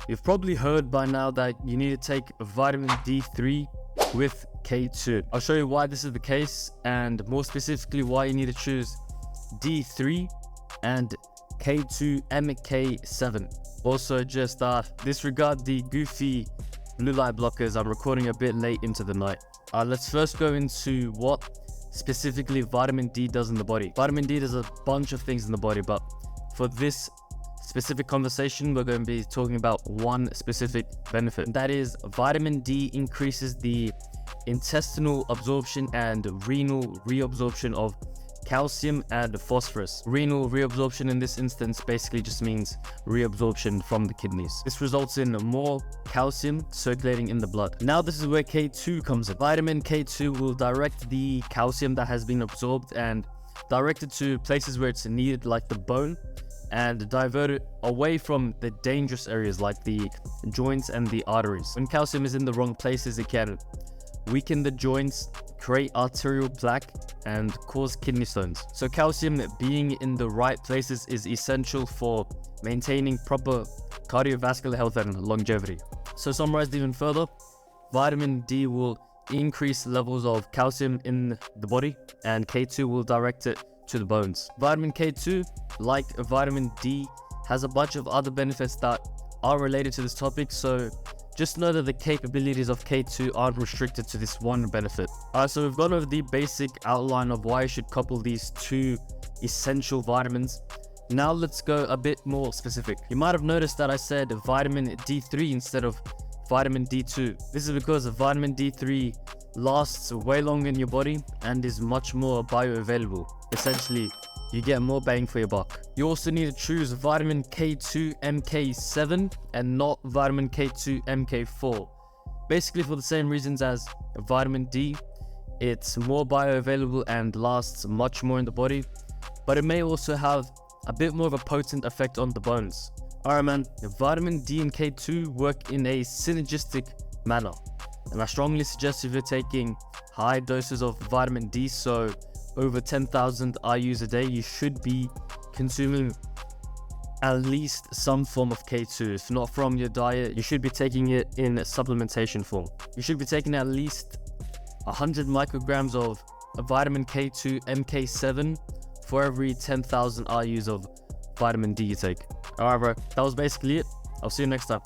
You've probably heard by now that you need to take vitamin D3 with K2. I'll show you why this is the case, and more specifically why you need to choose D3 and K2 Mk7. Also, just disregard the goofy blue light blockers. I'm recording a bit late into the night. Let's first go into what specifically vitamin D does in the body. Vitamin D does a bunch of things in the body, but for this specific conversation, we're going to be talking about one specific benefit. That is, vitamin D increases the intestinal absorption and renal reabsorption of calcium and phosphorus. Renal reabsorption in this instance basically just means reabsorption from the kidneys. This results in more calcium circulating in the blood. Now this is where K2 comes in. Vitamin K2 will direct the calcium that has been absorbed and direct it to places where it's needed, like the bone, and divert it away from the dangerous areas like the joints and the arteries. When calcium is in the wrong places, it can weaken the joints, create arterial plaque, and cause kidney stones. So calcium being in the right places is essential for maintaining proper cardiovascular health and longevity. So summarized even further, vitamin D will increase levels of calcium in the body, and K2 will direct it to the bones. Vitamin K2, like vitamin D, has a bunch of other benefits that are related to this topic, so just know that the capabilities of K2 aren't restricted to this one benefit. Alright, so we've gone over the basic outline of why you should couple these two essential vitamins. Now let's go a bit more specific. You might have noticed that I said vitamin D3 instead of vitamin D2. This is because vitamin D3 lasts way longer in your body and is much more bioavailable. Essentially, you get more bang for your buck. You also need to choose vitamin K2 Mk7 and not vitamin K2 Mk4. Basically for the same reasons as vitamin D, it's more bioavailable and lasts much more in the body, but it may also have a bit more of a potent effect on the bones. Alright man, vitamin D and K2 work in a synergistic manner, and I strongly suggest if you're taking high doses of vitamin D, so over 10,000 IUs a day, you should be consuming at least some form of K2. If not from your diet, you should be taking it in supplementation form. You should be taking at least 100 micrograms of vitamin K2 Mk7 for every 10,000 IUs of vitamin D you take. Alright bro, that was basically it. I'll see you next time.